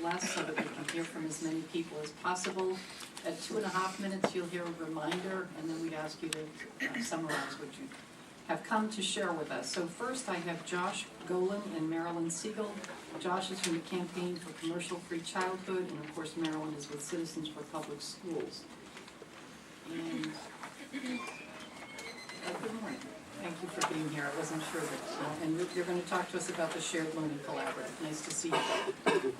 less so that we can hear from as many people as possible. At 2.5 minutes, you'll hear a reminder, and then we'd ask you to summarize what you have come to share with us. So first, I have Josh Golan and Marilyn Siegel. Josh is from the Campaign for Commercial-Free Childhood, and of course, Marilyn is with Citizens for Public Schools. And good morning. Thank you for being here. I wasn't sure that, and you're going to talk to us about the Shared Learning Collaborative. Nice to see you.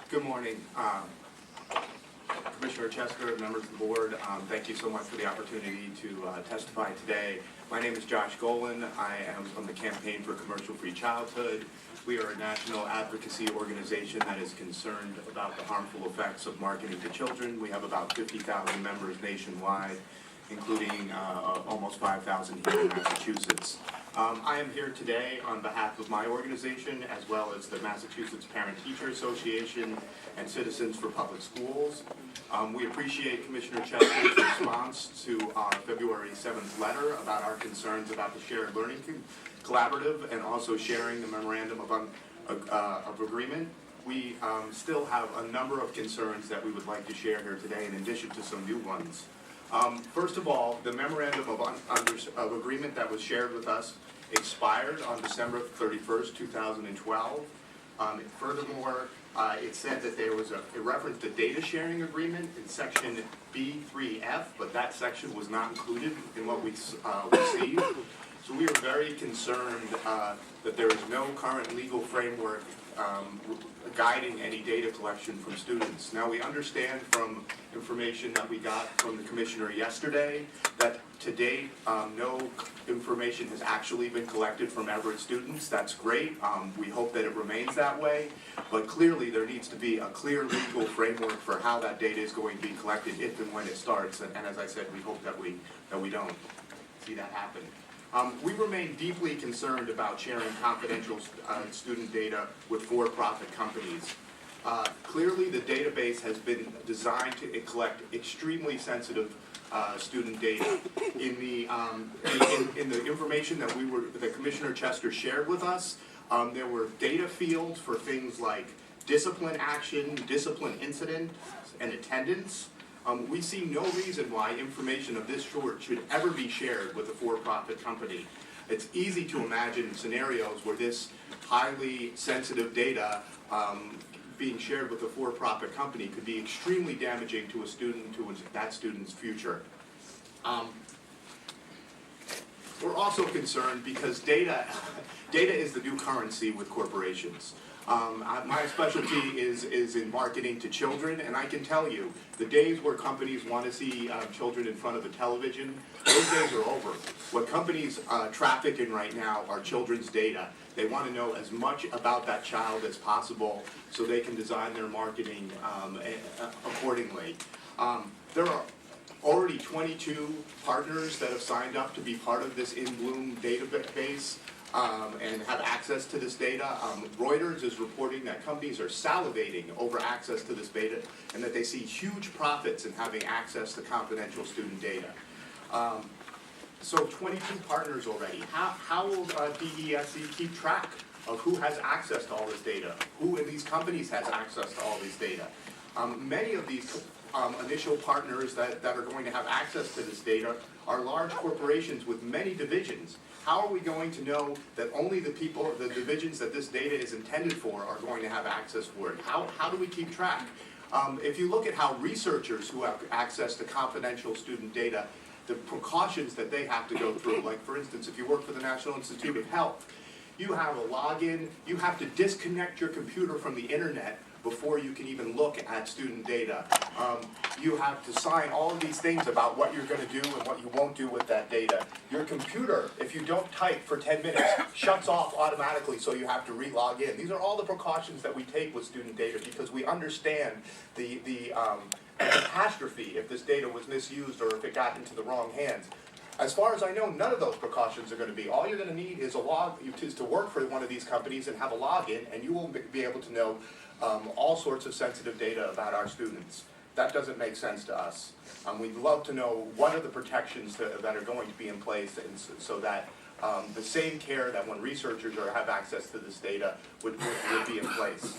Good morning. Commissioner Chester, members of the board, thank you so much for the opportunity to testify today. My name is Josh Golan. I am from the Campaign for Commercial-Free Childhood. We are a national advocacy organization that is concerned about the harmful effects of marketing to children. We have about 50,000 members nationwide, including almost 5,000 here in Massachusetts. I am here today on behalf of my organization, as well as the Massachusetts Parent-Teacher Association and Citizens for Public Schools. We appreciate Commissioner Chester's response to our February 7th letter about our concerns about the Shared Learning Collaborative and also sharing the Memorandum of Agreement. We still have a number of concerns that we would like to share here today, in addition to some new ones. First of all, the Memorandum of Agreement that was shared with us expired on December 31st, 2012. Furthermore, it said that there was a reference to data sharing agreement in section B3F, but that section was not included in what we received. So we are very concerned that there is no current legal framework guiding any data collection from students. Now, we understand from information that we got from the commissioner yesterday that to date no information has actually been collected from Everett students. That's great. We hope that it remains that way, but clearly there needs to be a clear legal framework for how that data is going to be collected if and when it starts, and as I said, we hope that we don't see that happen. We remain deeply concerned about sharing confidential student data with for-profit companies. Clearly, the database has been designed to collect extremely sensitive student data. In the information that Commissioner Chester shared with us, there were data fields for things like discipline action, discipline incident, and attendance. We see no reason why information of this sort should ever be shared with a for-profit company. It's easy to imagine scenarios where this highly sensitive data being shared with a for-profit company could be extremely damaging to a student, to that student's future. We're also concerned because data is the new currency with corporations. My specialty is in marketing to children, and I can tell you, the days where companies want to see children in front of a television, those days are over. What companies traffic in right now are children's data. They want to know as much about that child as possible so they can design their marketing accordingly. There are already 22 partners that have signed up to be part of this In Bloom database. And have access to this data. Reuters is reporting that companies are salivating over access to this data and that they see huge profits in having access to confidential student data. So 22 partners already. How will DESE keep track of who has access to all this data? Who in these companies has access to all this data? Many of these initial partners that are going to have access to this data are large corporations with many divisions. How are we going to know that only the divisions that this data is intended for are going to have access for it? How do we keep track? If you look at how researchers who have access to confidential student data, the precautions that they have to go through, like for instance, if you work for the National Institute of Health, you have a login, you have to disconnect your computer from the internet before you can even look at student data. You have to sign all of these things about what you're going to do and what you won't do with that data. Your computer, if you don't type for 10 minutes, shuts off automatically, so you have to re-log in. These are all the precautions that we take with student data because we understand the catastrophe if this data was misused or if it got into the wrong hands. As far as I know, none of those precautions are going to be. All you're going to need is to work for one of these companies and have a login, and you will be able to know all sorts of sensitive data about our students. That doesn't make sense to us. We'd love to know what are the protections that are going to be in place, and so that the same care that when researchers have access to this data would be in place.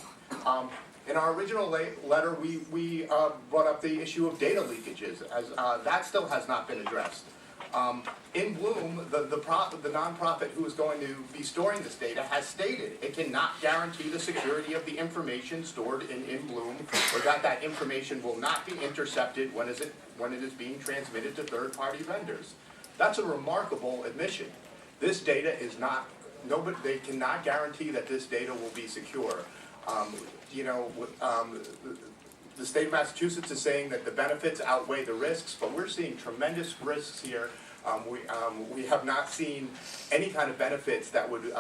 In our original letter, we brought up the issue of data leakages, as that still has not been addressed. In Bloom, the nonprofit who is going to be storing this data has stated it cannot guarantee the security of the information stored in Bloom, or that information will not be intercepted when it is being transmitted to third-party vendors. That's a remarkable admission. This data is not, they cannot guarantee that this data will be secure. The state of Massachusetts is saying that the benefits outweigh the risks, but we're seeing tremendous risks here. We have not seen any kind of benefits that would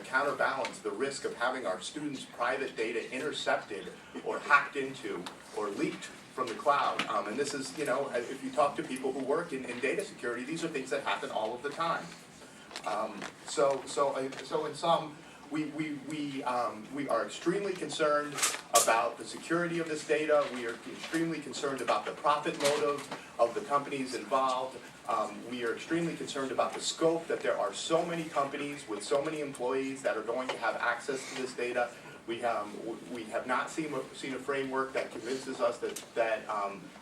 counterbalance the risk of having our students' private data intercepted or hacked into or leaked from the cloud. And this is, if you talk to people who work in data security, these are things that happen all of the time. So in sum, we are extremely concerned about the security of this data. We are extremely concerned about the profit motive of the companies involved. We are extremely concerned about the scope, that there are so many companies with so many employees that are going to have access to this data. We have not seen a framework that convinces us that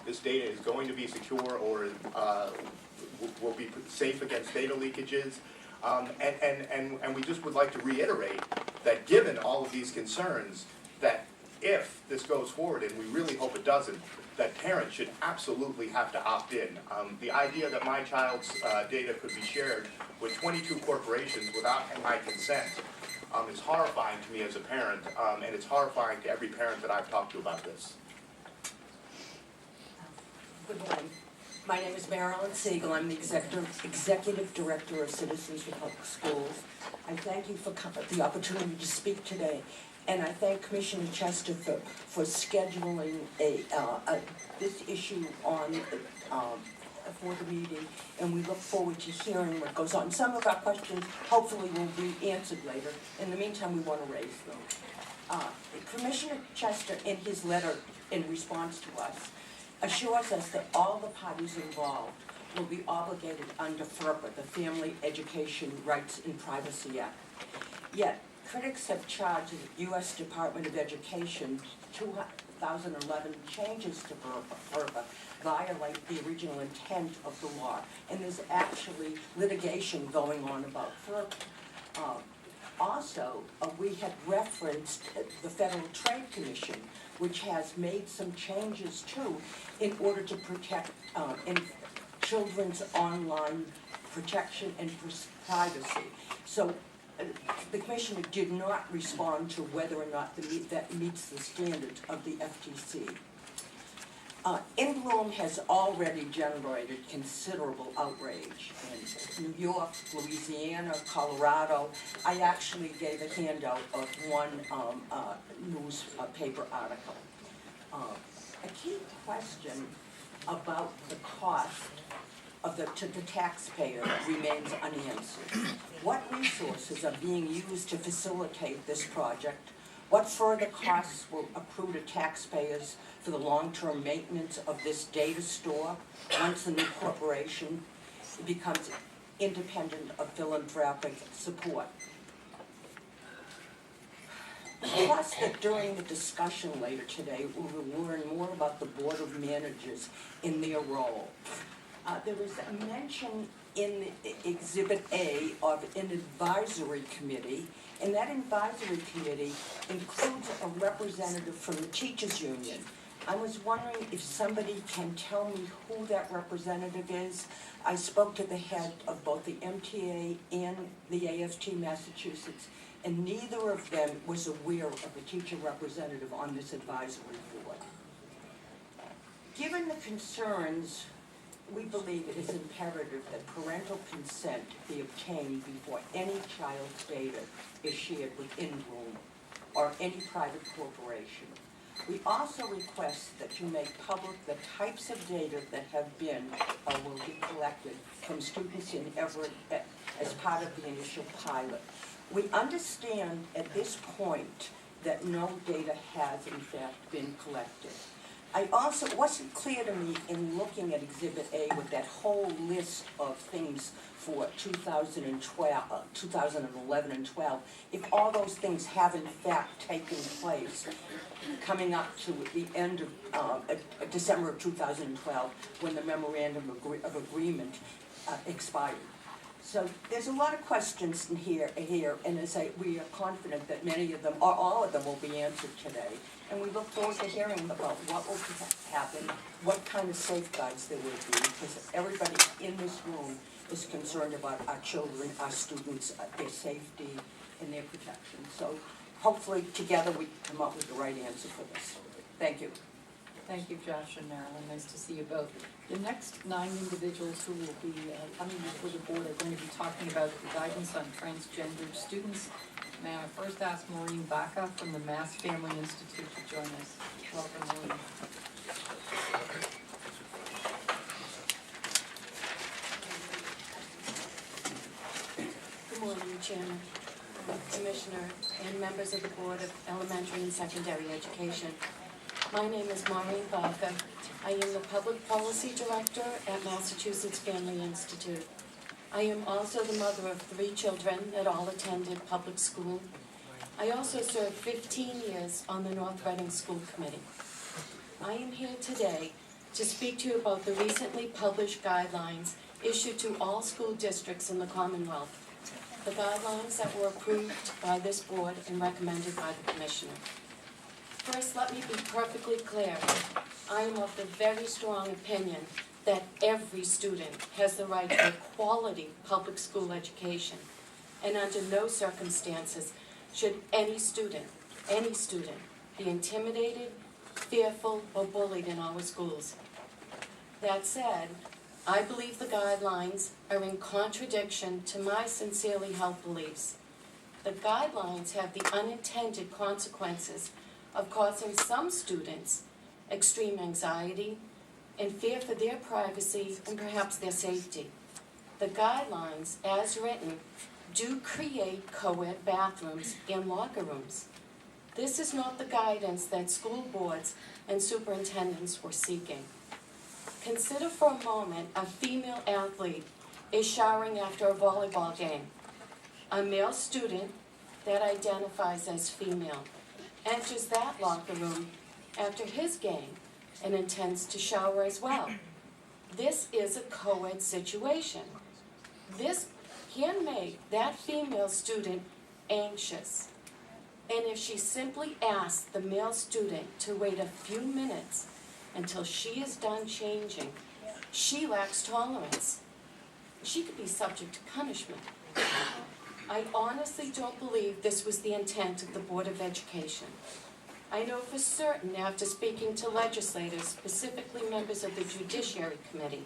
this data is going to be secure or will be safe against data leakages. And we just would like to reiterate that given all of these concerns, that if this goes forward, and we really hope it doesn't, that parents should absolutely have to opt in. The idea that my child's data could be shared with 22 corporations without my consent is horrifying to me as a parent, and it's horrifying to every parent that I've talked to about this. Good morning. My name is Marilyn Siegel. I'm the Executive Director of Citizens for Public Schools. I thank you for the opportunity to speak today, and I thank Commissioner Chester for scheduling this issue on for the meeting, and we look forward to hearing what goes on. Some of our questions hopefully will be answered later. In the meantime, we want to raise them. Commissioner Chester, in his letter in response to us, assures us that all the parties involved will be obligated under FERPA, the Family Education Rights and Privacy Act. Yet, critics have charged the U.S. Department of Education 2011 changes to FERPA violate the original intent of the law, and there's actually litigation going on about FERPA. Also, we had referenced the Federal Trade Commission, which has made some changes too in order to protect children's online protection and privacy. So the Commissioner did not respond to whether or not that meets the standards of the FTC. In Bloom has already generated considerable outrage in New York, Louisiana, Colorado. I actually gave a handout of one newspaper article. A key question about the cost to the taxpayer remains unanswered. What resources are being used to facilitate this project? What further costs will accrue to taxpayers for the long-term maintenance of this data store once the new corporation becomes independent of philanthropic support? Plus, that during the discussion later today, we will learn more about the Board of Managers in their role. There is a mention in Exhibit A of an advisory committee, and that advisory committee includes a representative from the teachers union. I was wondering if somebody can tell me who that representative is. I spoke to the head of both the MTA and the AFT Massachusetts, and neither of them was aware of a teacher representative on this advisory board. Given the concerns, we believe it is imperative that parental consent be obtained before any child's data is shared within Bloom or any private corporation. We also request that you make public the types of data that have been or will be collected from students in Everett as part of the initial pilot. We understand at this point that no data has in fact been collected. It wasn't clear to me in looking at Exhibit A with that whole list of things for 2011 and 12, if all those things have in fact taken place coming up to the end of December of 2012 when the memorandum of agreement expired. So there's a lot of questions in here, and we are confident that many of them, or all of them, will be answered today. And we look forward to hearing about what will happen, what kind of safeguards there will be, because everybody in this room is concerned about our children, our students, their safety and their protection. So hopefully together we come up with the right answer for this. Thank you. Thank you, Josh and Marilyn. Nice to see you both. The next 9 individuals who will be coming before the board are going to be talking about the guidance on transgender students. May I first ask Maureen Baca from the Mass Family Institute to join us. Welcome, Maureen. Good morning, Chairman, Commissioner, and members of the Board of Elementary and Secondary Education. My name is Maureen Baca. I am the Public Policy Director at Massachusetts Family Institute. I am also the mother of 3 children that all attended public school. I also served 15 years on the North Reading School Committee. I am here today to speak to you about the recently published guidelines issued to all school districts in the Commonwealth. The guidelines that were approved by this board and recommended by the Commissioner. First, let me be perfectly clear. I am of the very strong opinion that every student has the right to a quality public school education, and under no circumstances should any student be intimidated, fearful, or bullied in our schools. That said, I believe the guidelines are in contradiction to my sincerely held beliefs. The guidelines have the unintended consequences of causing some students extreme anxiety and fear for their privacy and perhaps their safety. The guidelines, as written, do create co-ed bathrooms and locker rooms. This is not the guidance that school boards and superintendents were seeking. Consider for a moment a female athlete is showering after a volleyball game. A male student that identifies as female enters that locker room after his game and intends to shower as well. This is a co-ed situation. This can make that female student anxious. And if she simply asks the male student to wait a few minutes until she is done changing, she lacks tolerance. She could be subject to punishment. I honestly don't believe this was the intent of the Board of Education. I know for certain, after speaking to legislators, specifically members of the Judiciary Committee,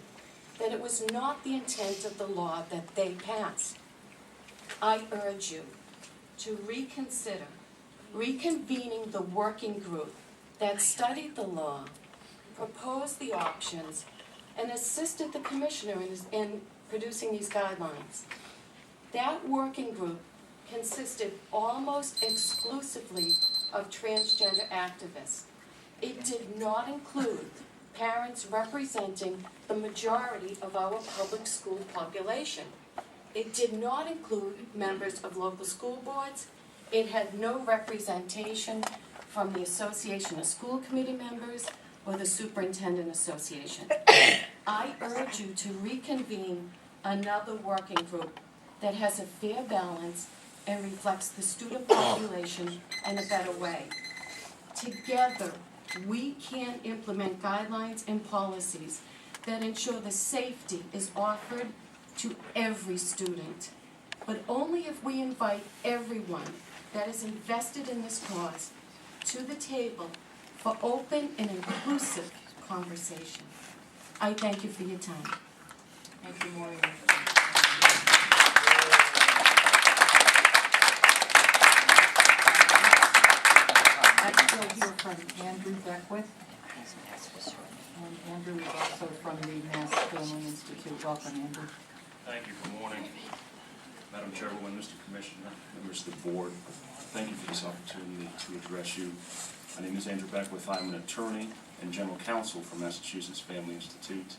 that it was not the intent of the law that they passed. I urge you to reconsider reconvening the working group that studied the law, proposed the options, and assisted the Commissioner in producing these guidelines. That working group consisted almost exclusively of transgender activists. It did not include parents representing the majority of our public school population. It did not include members of local school boards. It had no representation from the Association of School Committee Members or the Superintendent Association. I urge you to reconvene another working group that has a fair balance and reflects the student population in a better way. Together, we can implement guidelines and policies that ensure the safety is offered to every student, but only if we invite everyone that is invested in this cause to the table for open and inclusive conversation. I thank you for your time. Thank you, Maureen. I still hear from Andrew Beckwith. And Andrew is also from the Mass Family Institute. Welcome, Andrew. Thank you. Good morning, Madam Chairwoman, Mr. Commissioner, members of the board. Thank you for this opportunity to address you. My name is Andrew Beckwith. I'm an attorney and general counsel for Massachusetts Family Institute.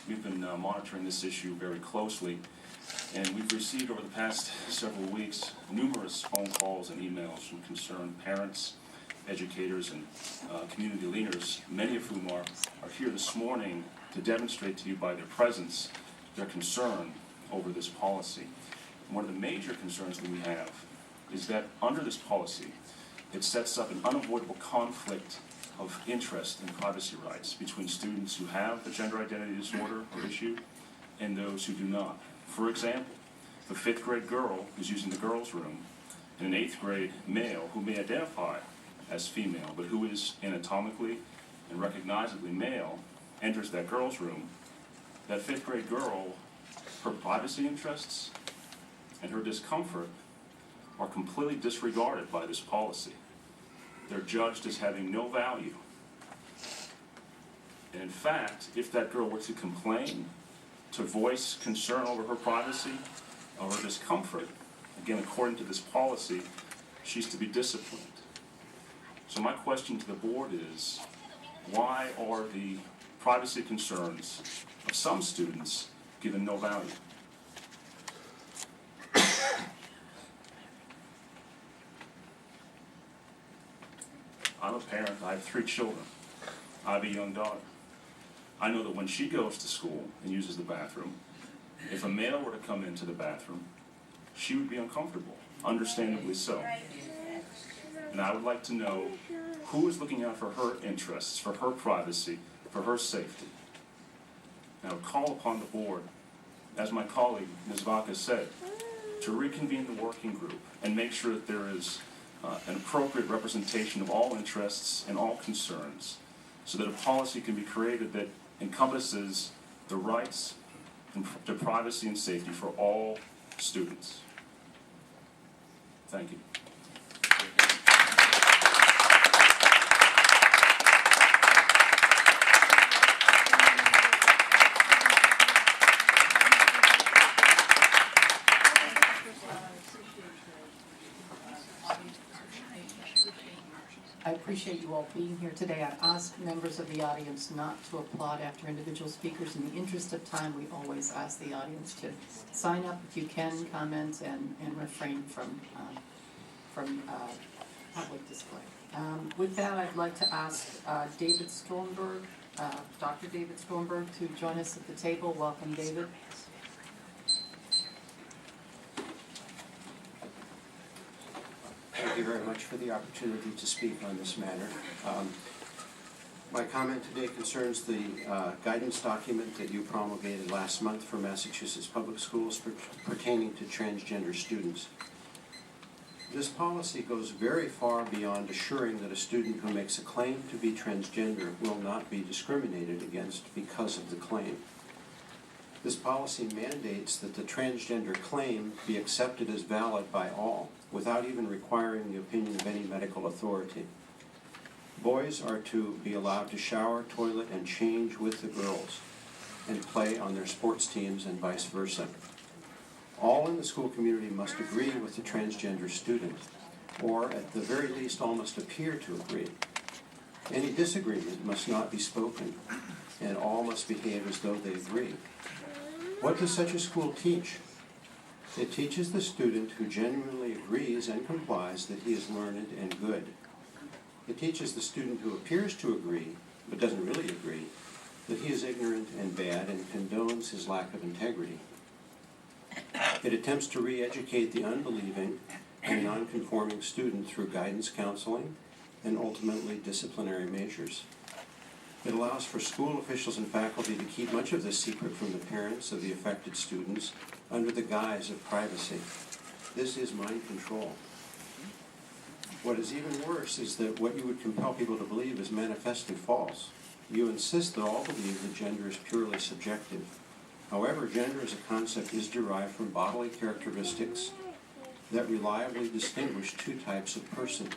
We've been monitoring this issue very closely, and we've received over the past several weeks numerous phone calls and emails from concerned parents, educators, and community leaders, many of whom are here this morning to demonstrate to you by their presence their concern over this policy. And one of the major concerns that we have is that under this policy, it sets up an unavoidable conflict of interest and privacy rights between students who have the gender identity disorder or issue and those who do not. For example, if a 5th grade girl who's using the girls' room and an 8th grade male who may identify as female but who is anatomically and recognizably male enters that girls' room, that 5th grade girl, her privacy interests and her discomfort are completely disregarded by this policy. They're judged as having no value. And in fact, if that girl were to complain, to voice concern over her privacy or her discomfort, again, according to this policy, she's to be disciplined. So my question to the board is, why are the privacy concerns of some students given no value? I'm a parent. I have 3 children. I have a young daughter. I know that when she goes to school and uses the bathroom, if a male were to come into the bathroom, she would be uncomfortable, understandably so. And I would like to know who is looking out for her interests, for her privacy, for her safety. And I would call upon the board, as my colleague, Ms. Vaca, said, to reconvene the working group and make sure that there is an appropriate representation of all interests and all concerns so that a policy can be created that encompasses the rights to privacy and safety for all students. Thank you. I appreciate you all being here today. I ask members of the audience not to applaud after individual speakers. In the interest of time, we always ask the audience to sign up if you can, comment, and refrain from public display. With that, I'd like to ask David Stormberg, Dr. David Stormberg, to join us at the table. Welcome, David. Thank you very much for the opportunity to speak on this matter. My comment today concerns the guidance document that you promulgated last month for Massachusetts public schools pertaining to transgender students. This policy goes very far beyond assuring that a student who makes a claim to be transgender will not be discriminated against because of the claim. This policy mandates that the transgender claim be accepted as valid by all, without even requiring the opinion of any medical authority. Boys are to be allowed to shower, toilet, and change with the girls, and play on their sports teams and vice versa. All in the school community must agree with the transgender student, or at the very least all must appear to agree. Any disagreement must not be spoken, and all must behave as though they agree. What does such a school teach? It teaches the student who genuinely agrees and complies that he is learned and good. It teaches the student who appears to agree, but doesn't really agree, that he is ignorant and bad and condones his lack of integrity. It attempts to re-educate the unbelieving and non-conforming student through guidance counseling and ultimately disciplinary measures. It allows for school officials and faculty to keep much of this secret from the parents of the affected students under the guise of privacy. This is mind control. What is even worse is that what you would compel people to believe is manifestly false. You insist that all believe that gender is purely subjective. However, gender as a concept is derived from bodily characteristics that reliably distinguish 2 types of person.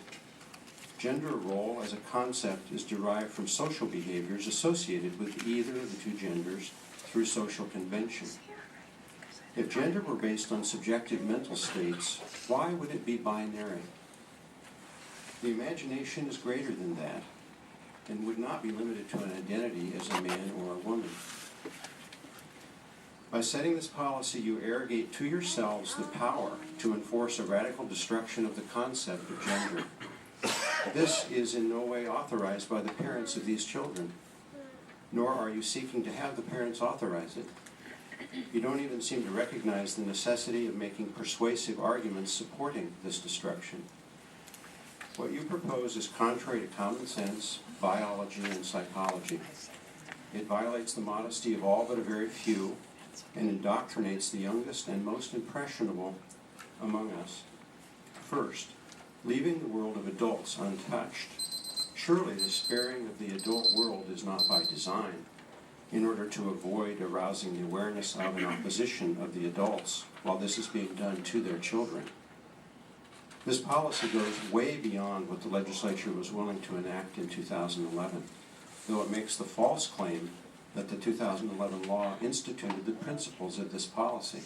Gender role as a concept is derived from social behaviors associated with either of the two genders through social convention. If gender were based on subjective mental states, why would it be binary? The imagination is greater than that and would not be limited to an identity as a man or a woman. By setting this policy, you arrogate to yourselves the power to enforce a radical destruction of the concept of gender. This is in no way authorized by the parents of these children, nor are you seeking to have the parents authorize it. You don't even seem to recognize the necessity of making persuasive arguments supporting this destruction. What you propose is contrary to common sense, biology, and psychology. It violates the modesty of all but a very few and indoctrinates the youngest and most impressionable among us. First, leaving the world of adults untouched. Surely the sparing of the adult world is not by design, in order to avoid arousing the awareness of an opposition of the adults while this is being done to their children. This policy goes way beyond what the legislature was willing to enact in 2011, though it makes the false claim that the 2011 law instituted the principles of this policy.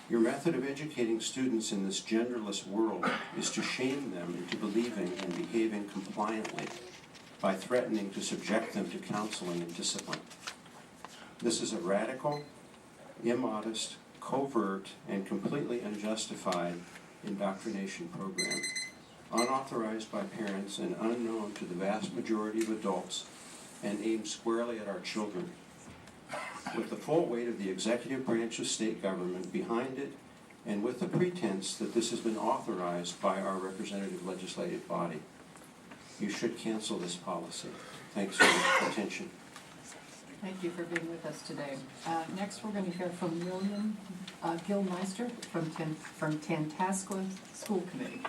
Your method of educating students in this genderless world is to shame them into believing and behaving compliantly by threatening to subject them to counseling and discipline. This is a radical, immodest, covert, and completely unjustified indoctrination program, unauthorized by parents and unknown to the vast majority of adults, and aimed squarely at our children. With the full weight of the executive branch of state government behind it, and with the pretense that this has been authorized by our representative legislative body. You should cancel this policy. Thanks for your attention. Thank you for being with us today. Next, we're going to hear from William Gilmeister from Tantascwa School Committee.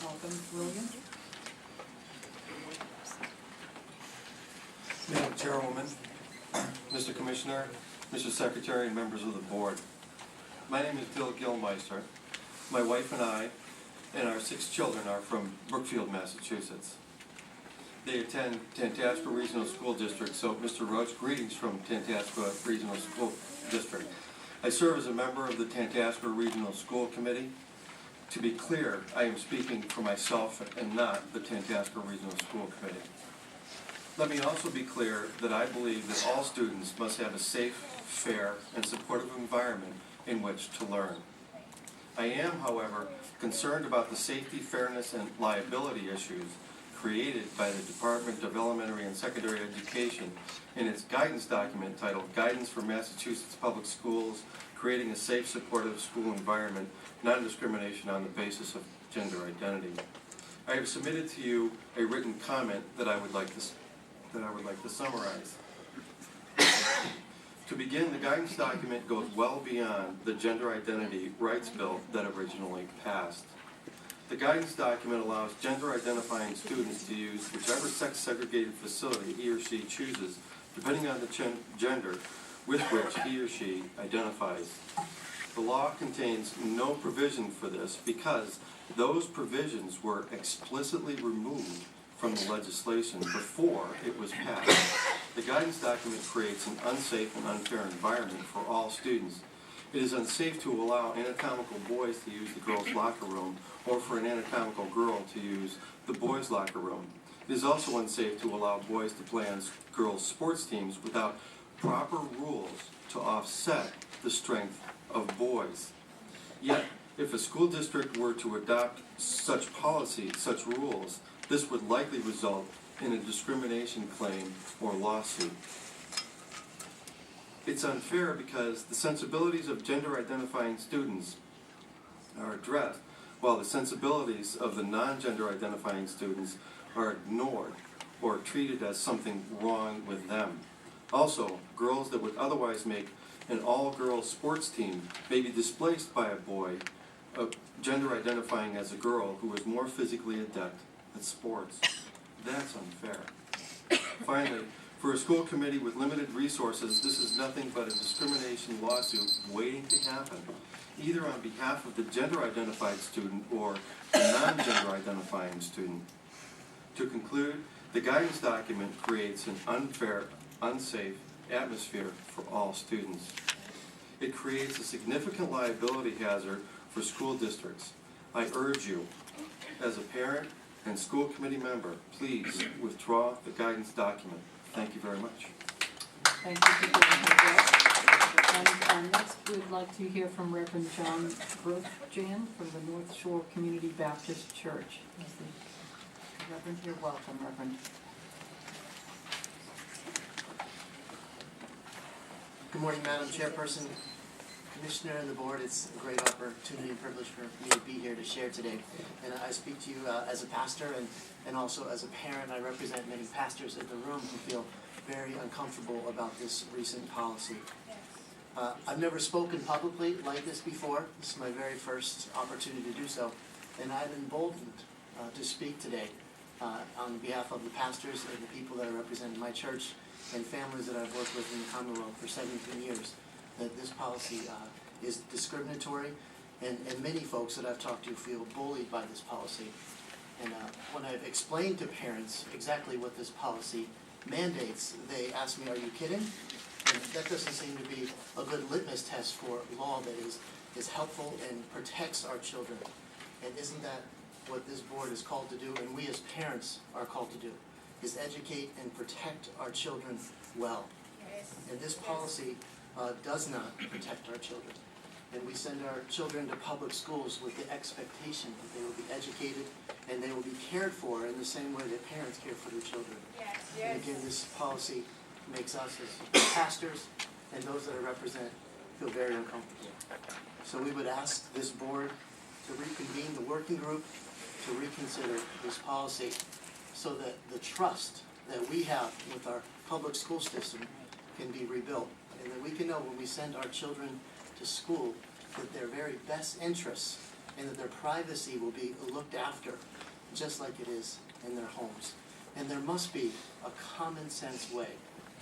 Welcome, William. Madam Chairwoman, Mr. Commissioner, Mr. Secretary, and members of the board. My name is Bill Gilmeister. My wife and I and our 6 children are from Brookfield, Massachusetts. They attend Tantascwa Regional School District, so Mr. Roach, greetings from Tantascwa Regional School District. I serve as a member of the Tantascwa Regional School Committee. To be clear, I am speaking for myself and not the Tantascwa Regional School Committee. Let me also be clear that I believe that all students must have a safe, fair, and supportive environment in which to learn. I am, however, concerned about the safety, fairness, and liability issues created by the Department of Elementary and Secondary Education in its guidance document titled Guidance for Massachusetts Public Schools, Creating a Safe, Supportive School Environment, Non-Discrimination on the Basis of Gender Identity. I have submitted to you a written comment that I would like to summarize. To begin, the guidance document goes well beyond the gender identity rights bill that originally passed. The guidance document allows gender-identifying students to use whichever sex-segregated facility he or she chooses, depending on the gender with which he or she identifies. The law contains no provision for this because those provisions were explicitly removed from the legislation before it was passed. The guidance document creates an unsafe and unfair environment for all students. It is unsafe to allow anatomical boys to use the girls' locker room or for an anatomical girl to use the boys' locker room. It is also unsafe to allow boys to play on girls' sports teams without proper rules to offset the strength of boys. Yet, if a school district were to adopt such policy, such rules, this would likely result in a discrimination claim or lawsuit. It's unfair because the sensibilities of gender-identifying students are addressed, while the sensibilities of the non-gender identifying students are ignored or treated as something wrong with them. Also, girls that would otherwise make an all-girls sports team may be displaced by a boy gender-identifying as a girl who is more physically adept at sports. That's unfair. Finally, for a school committee with limited resources, this is nothing but a discrimination lawsuit waiting to happen. either on behalf of the gender-identified student or the non-gender identifying student. To conclude, the guidance document creates an unfair, unsafe atmosphere for all students. It creates a significant liability hazard for school districts. I urge you, as a parent and school committee member, please withdraw the guidance document. Thank you very much. Thank you for giving your address. And next, we'd like to hear from Reverend John Grothjan from the North Shore Community Baptist Church. Reverend, you're welcome, Reverend. Good morning, Madam Chairperson, Commissioner, and the Board. It's a great opportunity and privilege for me to be here to share today. And I speak to you as a pastor and also as a parent. I represent many pastors in the room who feel very uncomfortable about this recent policy. I've never spoken publicly like this before. This is my very first opportunity to do so. And I'm emboldened to speak today on behalf of the pastors and the people that I represent in my church and families that I've worked with in the Commonwealth for 17 years, that this policy is discriminatory, and many folks that I've talked to feel bullied by this policy. And when I've explained to parents exactly what this policy mandates, they ask me, "Are you kidding?" And that doesn't seem to be a good litmus test for law that is helpful and protects our children. And isn't that what this board is called to do, and we as parents are called to do, is educate and protect our children well. And this policy does not protect our children. And we send our children to public schools with the expectation that they will be educated and they will be cared for in the same way that parents care for their children. And again, this policy makes us as pastors and those that I represent feel very uncomfortable. So we would ask this board to reconvene the working group to reconsider this policy so that the trust that we have with our public school system can be rebuilt, and that we can know when we send our children to school that their very best interests and that their privacy will be looked after just like it is in their homes. And there must be a common sense way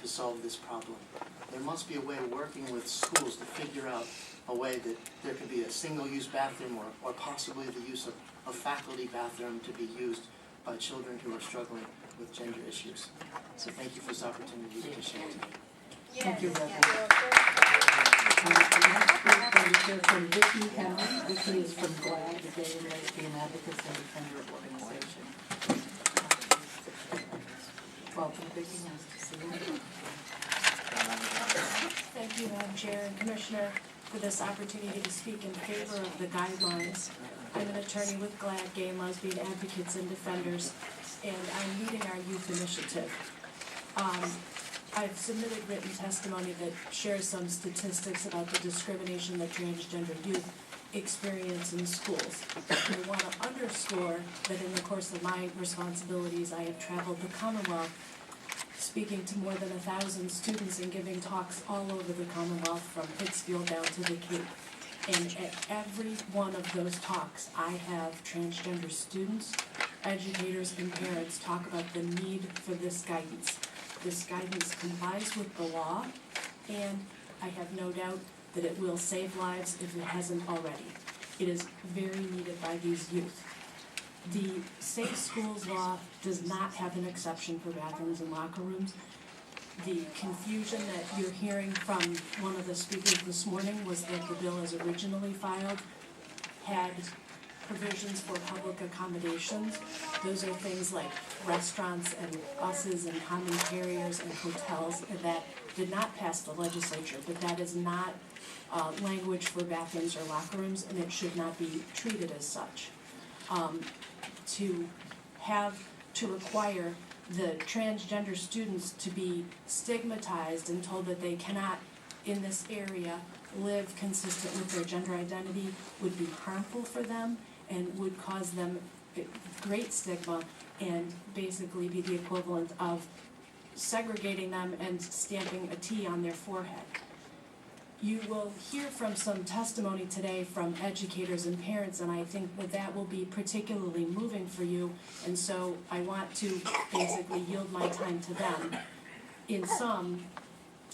to solve this problem. There must be a way of working with schools to figure out a way that there could be a single-use bathroom or possibly the use of a faculty bathroom to be used by children who are struggling with gender issues. So thank you for this opportunity to share today. Thank you, Reverend. Next, we're going to hear from Vicki Cowan. Vicki is from GLAD, the Gay and Lesbian Advocates and Defender Organization. Welcome, Vicki. Nice to see you. Thank you, Madam Chair and Commissioner, for this opportunity to speak in favor of the guidelines. I'm an attorney with GLAD, Gay and Lesbian Advocates and Defenders, and I'm leading our youth initiative. I've submitted written testimony that shares some statistics about the discrimination that transgender youth experience in schools. And I want to underscore that in the course of my responsibilities, I have traveled the Commonwealth speaking to more than 1,000 students and giving talks all over the Commonwealth from Pittsfield down to the Cape. And at every one of those talks, I have transgender students, educators, and parents talk about the need for this guidance. This guidance complies with the law, and I have no doubt that it will save lives if it hasn't already. It is very needed by these youth. The Safe Schools Law does not have an exception for bathrooms and locker rooms. The confusion that you're hearing from one of the speakers this morning was that the bill as originally filed had provisions for public accommodations. Those are things like restaurants and buses and common carriers and hotels that did not pass the legislature, but that is not language for bathrooms or locker rooms, and it should not be treated as such. To require the transgender students to be stigmatized and told that they cannot, in this area, live consistent with their gender identity would be harmful for them and would cause them great stigma and basically be the equivalent of segregating them and stamping a T on their forehead. You will hear from some testimony today from educators and parents, and I think that will be particularly moving for you, and so I want to basically yield my time to them. In sum,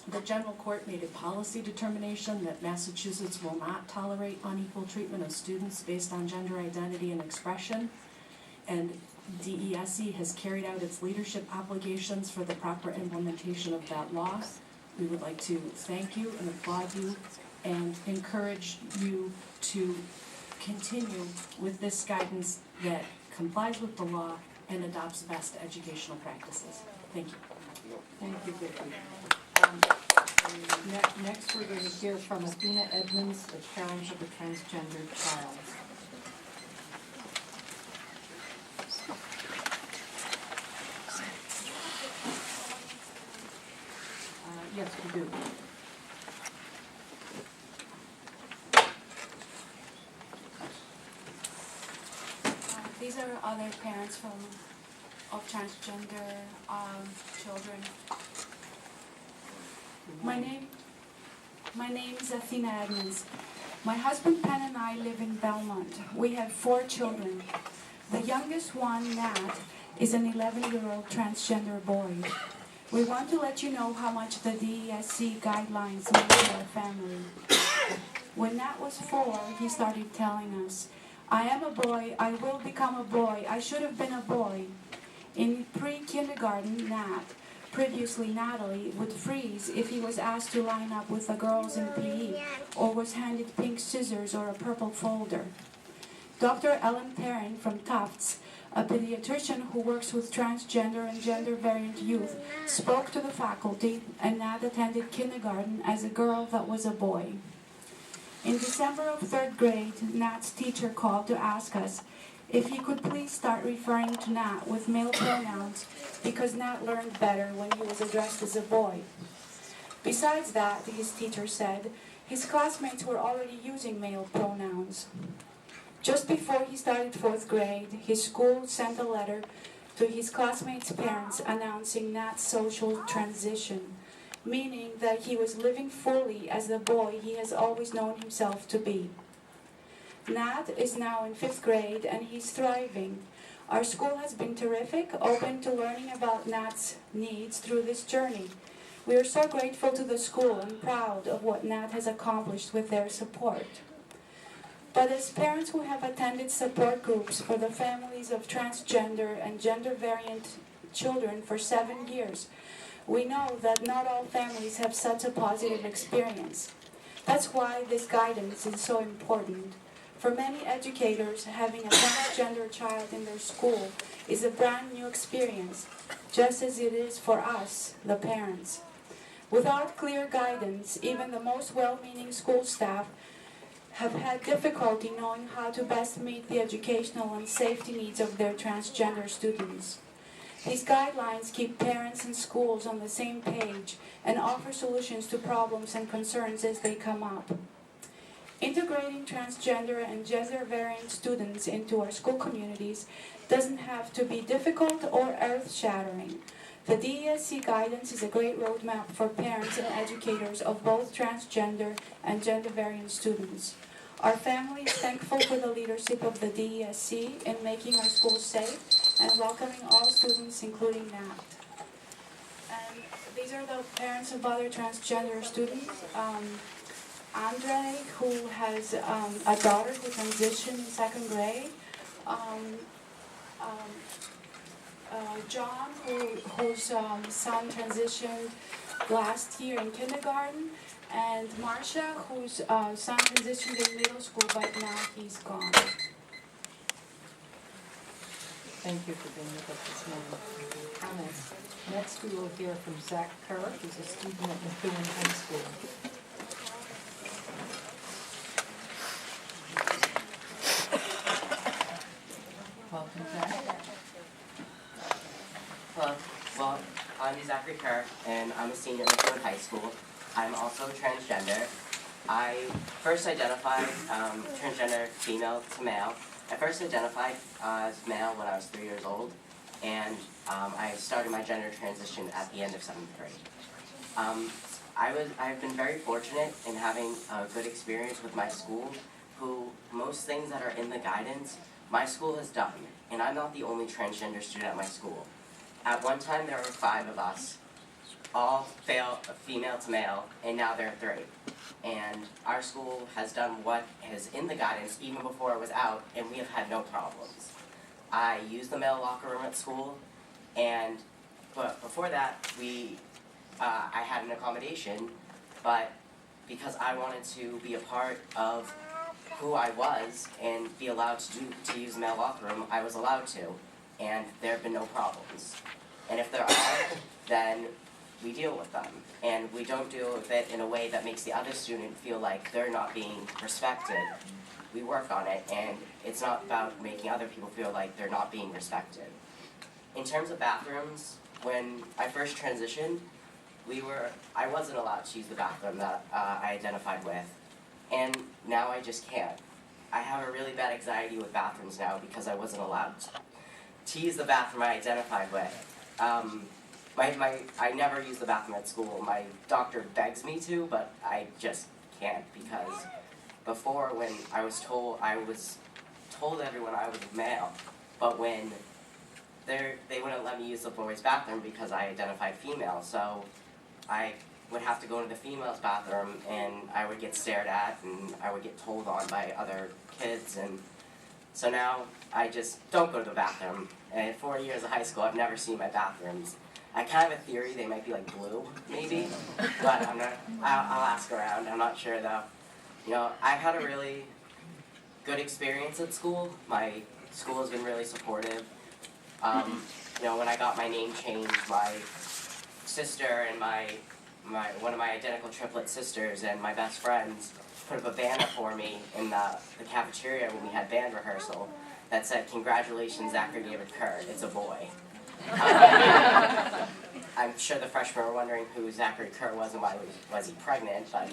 The general court made a policy determination that Massachusetts will not tolerate unequal treatment of students based on gender identity and expression, and DESE has carried out its leadership obligations for the proper implementation of that law. We would like to thank you and applaud you and encourage you to continue with this guidance that complies with the law and adopts best educational practices. Thank you. Thank you, Vicki. Next, we're going to hear from Athena Edmonds, the parent of a transgender child. Yes, we do. These are other parents of transgender children. My name is Athena Edmonds. My husband Penn and I live in Belmont. We have 4 children. The youngest one, Nat, is an 11-year-old transgender boy. We want to let you know how much the DESE guidelines mean to our family. When Nat was 4, he started telling us, "I am a boy, I will become a boy, I should have been a boy." In pre-kindergarten, Nat, previously Natalie, would freeze if he was asked to line up with the girls in PE or was handed pink scissors or a purple folder. Dr. Ellen Perrin from Tufts, a pediatrician who works with transgender and gender variant youth, spoke to the faculty, and Nat attended kindergarten as a girl that was a boy. In December of 3rd grade, Nat's teacher called to ask us if he could please start referring to Nat with male pronouns because Nat learned better when he was addressed as a boy. Besides that, his teacher said, his classmates were already using male pronouns. Just before he started 4th grade, his school sent a letter to his classmates' parents announcing Nat's social transition, meaning that he was living fully as the boy he has always known himself to be. Nat is now in 5th grade and he's thriving. Our school has been terrific, open to learning about Nat's needs through this journey. We are so grateful to the school and proud of what Nat has accomplished with their support. But as parents who have attended support groups for the families of transgender and gender variant children for 7 years, we know that not all families have such a positive experience. That's why this guidance is so important. For many educators, having a transgender child in their school is a brand new experience, just as it is for us, the parents. Without clear guidance, even the most well-meaning school staff have had difficulty knowing how to best meet the educational and safety needs of their transgender students. These guidelines keep parents and schools on the same page and offer solutions to problems and concerns as they come up. Integrating transgender and gender variant students into our school communities doesn't have to be difficult or earth-shattering. The DESE guidance is a great roadmap for parents and educators of both transgender and gender variant students. Our family is thankful for the leadership of the DESE in making our schools safe and welcoming all students, including Nat. And these are the parents of other transgender students. Andre, who has a daughter who transitioned in 2nd grade. John, whose son transitioned last year in kindergarten, and Marcia, whose son transitioned in middle school, but now he's gone. Thank you for being with us this morning. Comments. Next, we will hear from Zach Kerr, who's a student at Methuen High School. Welcome, Zach. Hello. Well, I'm Zachary Kerr, and I'm a senior at Methuen High School. I'm also transgender. I first identified transgender female to male. I first identified as male when I was 3 years old, and I started my gender transition at the end of 7th grade. I've been very fortunate in having a good experience with my school, who most things that are in the guidance, my school has done, and I'm not the only transgender student at my school. At one time, there were 5 of us, all female to male, and now they're 3. And our school has done what is in the guidance even before it was out, and we have had no problems. I use the male locker room at school, but before that, I had an accommodation, but because I wanted to be a part of who I was and be allowed to use the male locker room, I was allowed to, and there have been no problems. And if there are, then we deal with them, and we don't deal with it in a way that makes the other student feel like they're not being respected. We work on it, and it's not about making other people feel like they're not being respected. In terms of bathrooms, when I first transitioned, I wasn't allowed to use the bathroom that I identified with, and now I just can't. I have a really bad anxiety with bathrooms now because I wasn't allowed to use the bathroom I identified with. I never use the bathroom at school. My doctor begs me to, but I just can't, because before, when I was told everyone I was male, but when they wouldn't let me use the boys' bathroom because I identified female, so I would have to go to the females' bathroom, and I would get stared at, and I would get told on by other kids, and so now I just don't go to the bathroom. And in 4 years of high school, I've never seen my bathrooms. I kind of have a theory they might be like blue, maybe, but I'll ask around. I'm not sure though. You know, I've had a really good experience at school. My school has been really supportive. You know, when I got my name changed, my sister and one of my identical triplet sisters and my best friends put up a banner for me in the cafeteria when we had band rehearsal that said, "Congratulations, Zachary David Kerr, it's a boy." I'm sure the freshmen were wondering who Zachary Kerr was and why was he pregnant, but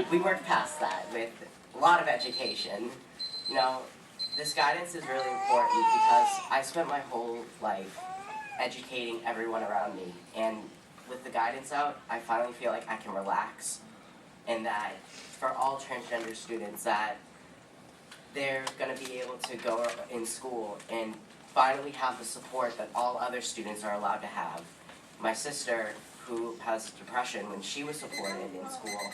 we worked past that with a lot of education. You know, this guidance is really important because I spent my whole life educating everyone around me, and with the guidance out, I finally feel like I can relax, and that for all transgender students, that they're going to be able to go in school and finally have the support that all other students are allowed to have. My sister, who has depression, when she was supported in school,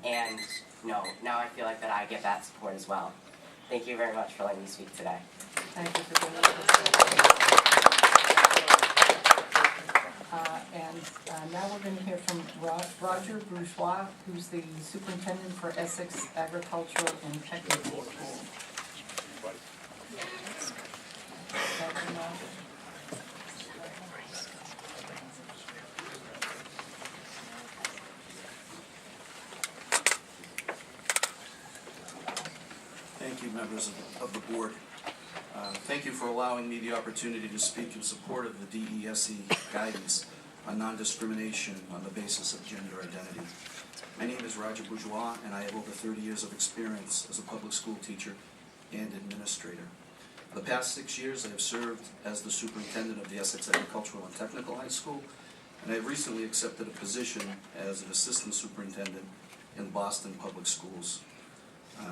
and now I feel like that I get that support as well. Thank you very much for letting me speak today. Thank you for being with us. And now we're going to hear from Roger Bourgeois, who's the superintendent for Essex Agricultural and Technical School. Thank you, members of the board. Thank you for allowing me the opportunity to speak in support of the DESE guidance on non-discrimination on the basis of gender identity. My name is Roger Bourgeois, and I have over 30 years of experience as a public school teacher and administrator. For the past 6 years, I have served as the superintendent of the Essex Agricultural and Technical High School, and I have recently accepted a position as an assistant superintendent in Boston Public Schools.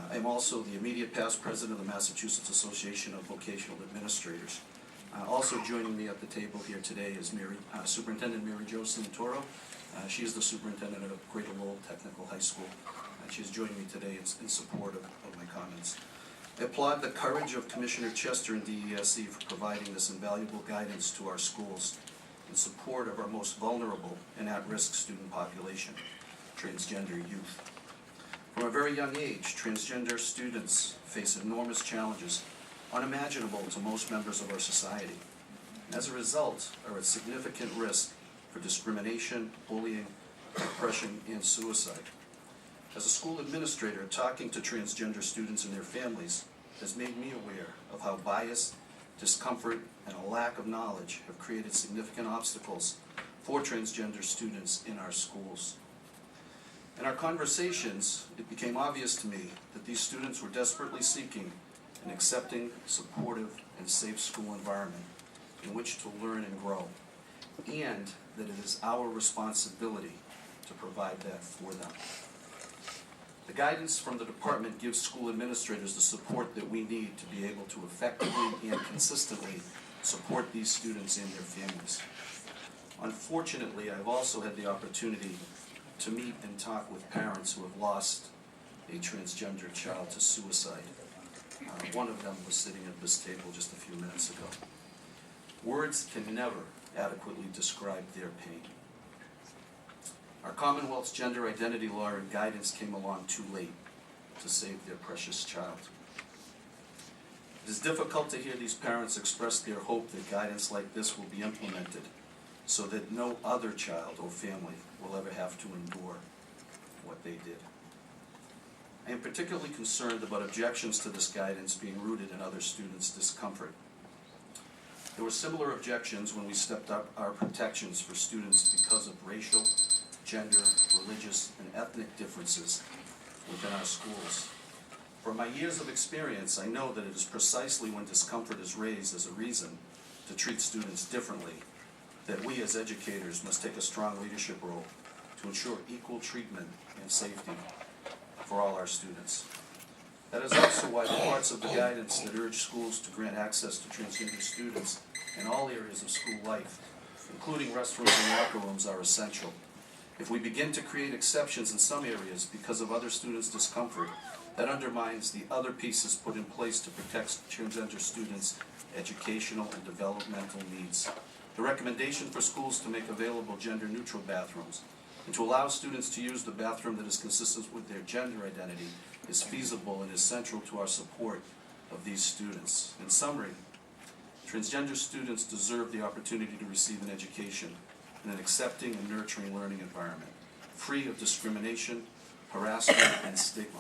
I'm also the immediate past president of the Massachusetts Association of Vocational Administrators. Also joining me at the table here today is Superintendent Mary Jo Santoro. She is the superintendent of Greater Lowell Technical High School. She is joining me today in support of my comments. I applaud the courage of Commissioner Chester and DESE for providing this invaluable guidance to our schools in support of our most vulnerable and at-risk student population, transgender youth. From a very young age, transgender students face enormous challenges unimaginable to most members of our society. As a result, are at significant risk for discrimination, bullying, oppression, and suicide. As a school administrator, talking to transgender students and their families has made me aware of how bias, discomfort, and a lack of knowledge have created significant obstacles for transgender students in our schools. In our conversations, it became obvious to me that these students were desperately seeking an accepting, supportive, and safe school environment in which to learn and grow, and that it is our responsibility to provide that for them. The guidance from the department gives school administrators the support that we need to be able to effectively and consistently support these students and their families. Unfortunately, I've also had the opportunity to meet and talk with parents who have lost a transgender child to suicide. One of them was sitting at this table just a few minutes ago. Words can never adequately describe their pain. Our Commonwealth's gender identity law and guidance came along too late to save their precious child. It is difficult to hear these parents express their hope that guidance like this will be implemented so that no other child or family will ever have to endure what they did. I am particularly concerned about objections to this guidance being rooted in other students' discomfort. There were similar objections when we stepped up our protections for students because of racial, gender, religious, and ethnic differences within our schools. From my years of experience, I know that it is precisely when discomfort is raised as a reason to treat students differently that we as educators must take a strong leadership role to ensure equal treatment and safety for all our students. That is also why the parts of the guidance that urge schools to grant access to transgender students in all areas of school life, including restrooms and locker rooms, are essential. If we begin to create exceptions in some areas because of other students' discomfort, that undermines the other pieces put in place to protect transgender students' educational and developmental needs. The recommendation for schools to make available gender-neutral bathrooms and to allow students to use the bathroom that is consistent with their gender identity is feasible and is central to our support of these students. In summary, transgender students deserve the opportunity to receive an education in an accepting and nurturing learning environment, free of discrimination, harassment, and stigma.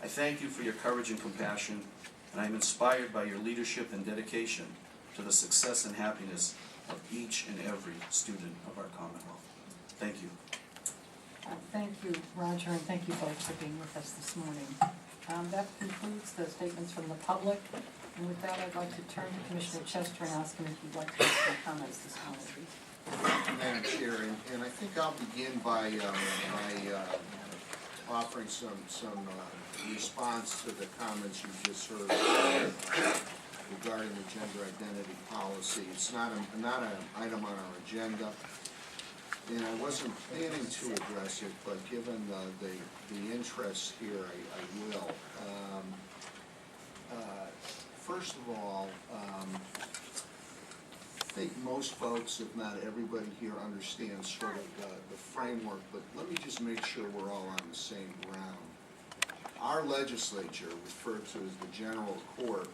I thank you for your courage and compassion, and I am inspired by your leadership and dedication to the success and happiness of each and every student of our Commonwealth. Thank you. Thank you, Roger, and thank you both for being with us this morning. That concludes the statements from the public. And with that, I'd like to turn to Commissioner Chester and ask him if he'd like to make some comments this morning. Madam Chair, and I think I'll begin by offering some response to the comments you just heard regarding the gender identity policy. It's not an item on our agenda, and I wasn't planning to address it, but given the interest here, I will. First of all, I think most folks, if not everybody here, understands sort of the framework, but let me just make sure we're all on the same ground. Our legislature, referred to as the General Court,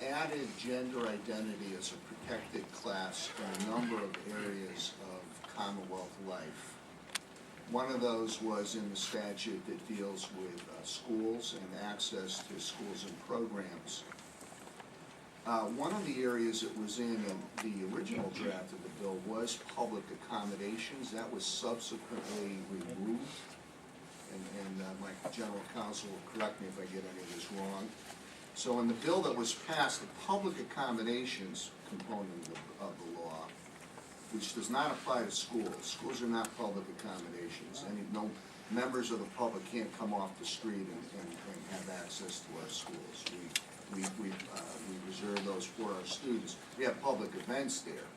added gender identity as a protected class in a number of areas of Commonwealth life. One of those was in the statute that deals with schools and access to schools and programs. One of the areas it was in the original draft of the bill was public accommodations. That was subsequently removed, and my general counsel will correct me if I get any of this wrong. So in the bill that was passed, the public accommodations component of the law, which does not apply to schools. Schools are not public accommodations. No members of the public can't come off the street and have access to our schools. We reserve those for our students. We have public events there,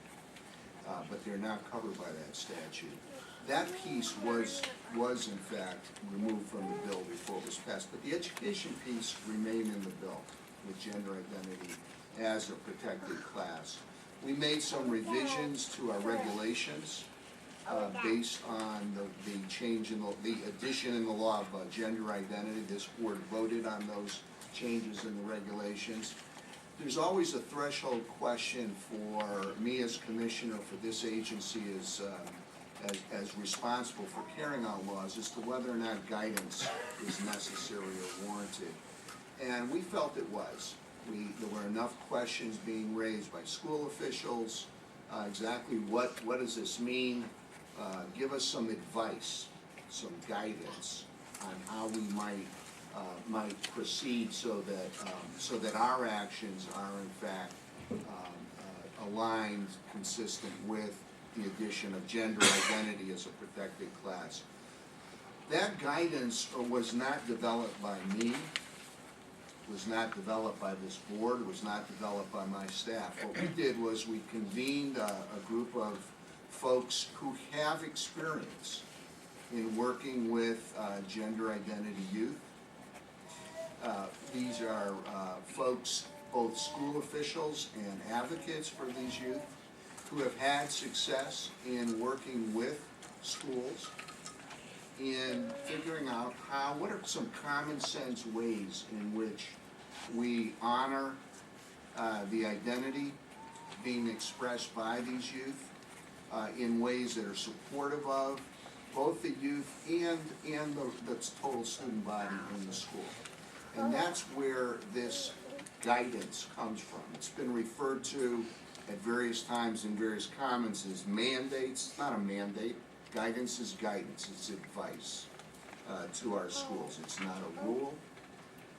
but they're not covered by that statute. That piece was in fact removed from the bill before it was passed, but the education piece remained in the bill with gender identity as a protected class. We made some revisions to our regulations based on the change in the addition in the law of gender identity. This board voted on those changes in the regulations. There's always a threshold question for me as commissioner for this agency as responsible for carrying out laws as to whether or not guidance is necessary or warranted. And we felt it was. There were enough questions being raised by school officials, exactly what does this mean? Give us some advice, some guidance on how we might proceed so that our actions are in fact aligned, consistent with the addition of gender identity as a protected class. That guidance was not developed by me. was not developed by this board, it was not developed by my staff. What we did was we convened a group of folks who have experience in working with gender identity youth. These are folks, both school officials and advocates for these youth, who have had success in working with schools in figuring out what are some common sense ways in which we honor the identity being expressed by these youth in ways that are supportive of both the youth and the total student body in the school. And that's where this guidance comes from. It's been referred to at various times in various comments as mandates. It's not a mandate. Guidance is guidance. It's advice to our schools. It's not a rule.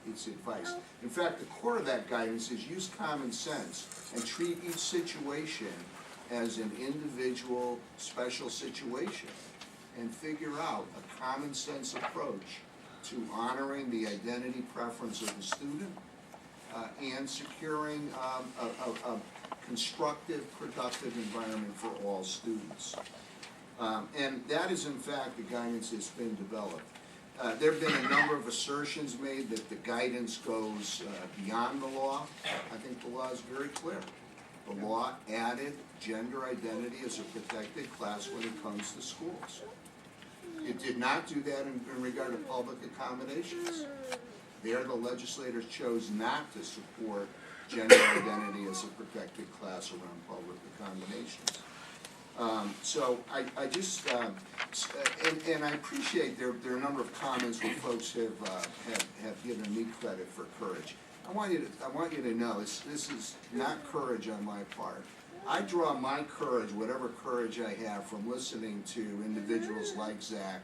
It's advice. In fact, the core of that guidance is use common sense and treat each situation as an individual, special situation, and figure out a common sense approach to honoring the identity preference of the student and securing a constructive, productive environment for all students. And that is in fact the guidance that's been developed. There have been a number of assertions made that the guidance goes beyond the law. I think the law is very clear. The law added gender identity as a protected class when it comes to schools. It did not do that in regard to public accommodations. There, the legislators chose not to support gender identity as a protected class around public accommodations. So I just, and I appreciate there are a number of comments where folks have given me credit for courage. I want you to know this is not courage on my part. I draw my courage, whatever courage I have, from listening to individuals like Zach,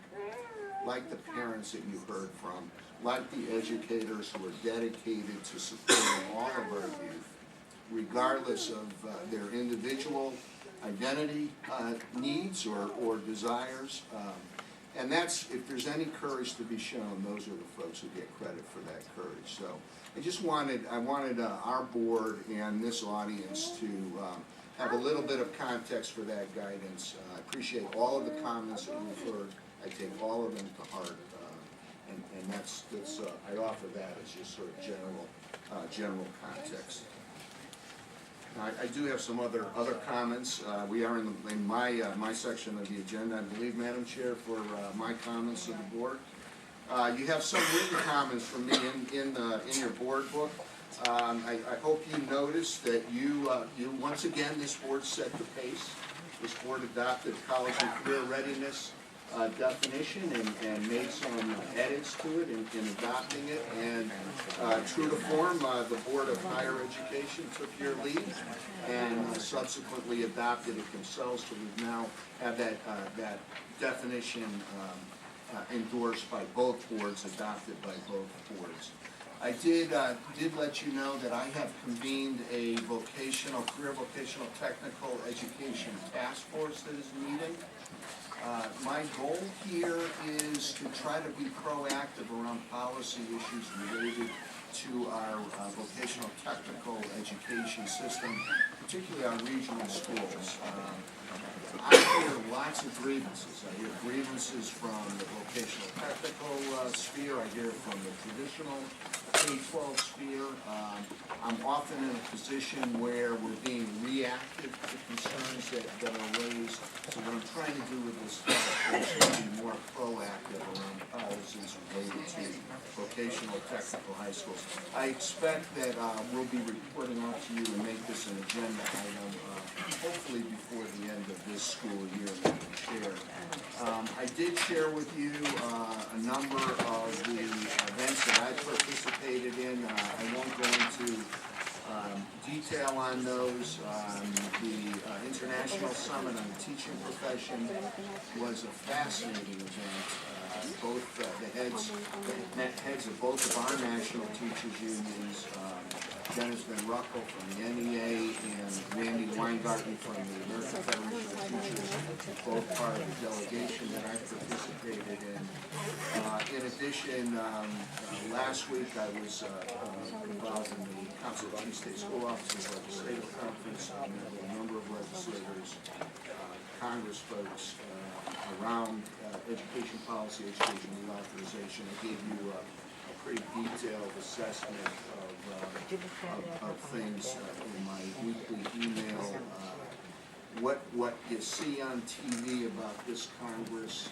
like the parents that you heard from, like the educators who are dedicated to supporting all of our youth, regardless of their individual identity needs or desires. And that's, if there's any courage to be shown, those are the folks who get credit for that courage. So I wanted our board and this audience to have a little bit of context for that guidance. I appreciate all of the comments that we've heard. I take all of them to heart, and that's I offer that as just sort of general context. I do have some other comments. We are in my section of the agenda, I believe, Madam Chair, for my comments to the board. You have some written comments from me in your board book. I hope you noticed that you once again, this board set the pace. This board adopted college and career readiness definition and made some edits to it in adopting it. And true to form, the Board of Higher Education took your lead and subsequently adopted it themselves. So we now have that definition endorsed by both boards, adopted by both boards. I did let you know that I have convened a career vocational technical education task force that is meeting. My goal here is to try to be proactive around policy issues related to our vocational technical education system, particularly our regional schools. I hear lots of grievances. I hear grievances from the vocational technical sphere. I hear from the traditional K-12 sphere. I'm often in a position where we're being reactive to concerns that are raised. So what I'm trying to do with this is to be more proactive around policies related to vocational technical high schools. I expect that we'll be reporting out to you and make this an agenda item hopefully before the end of this school year, Madam Chair. I did share with you a number of the events that I participated in. I won't go into detail on those. The International Summit on the Teaching Profession was a fascinating event. Both the heads of both of our national teachers unions Dennis Van Ruckel from the NEA, and Randy Weingarten from the American Federation of Teachers, both part of the delegation that I participated in. In addition, last week I was involved in the Council of State School Officers Legislative Conference. I met with a number of legislators, Congress folks around education policy, education reauthorization. I gave you a pretty detailed assessment of things in my weekly email. What you see on TV about this Congress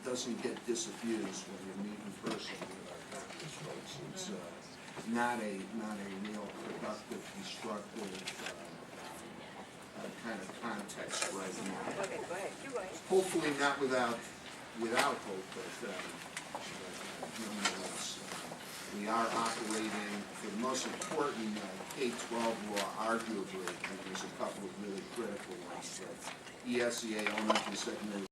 doesn't get disabused when you meet in person with our Congress folks. It's not a real productive, constructive kind of context right now. Okay, go ahead. You're right. Hopefully not without hope, but nonetheless, we are operating for the most important K-12 law, arguably, and there's a couple of really critical ones, but ESEA, elementary, secondary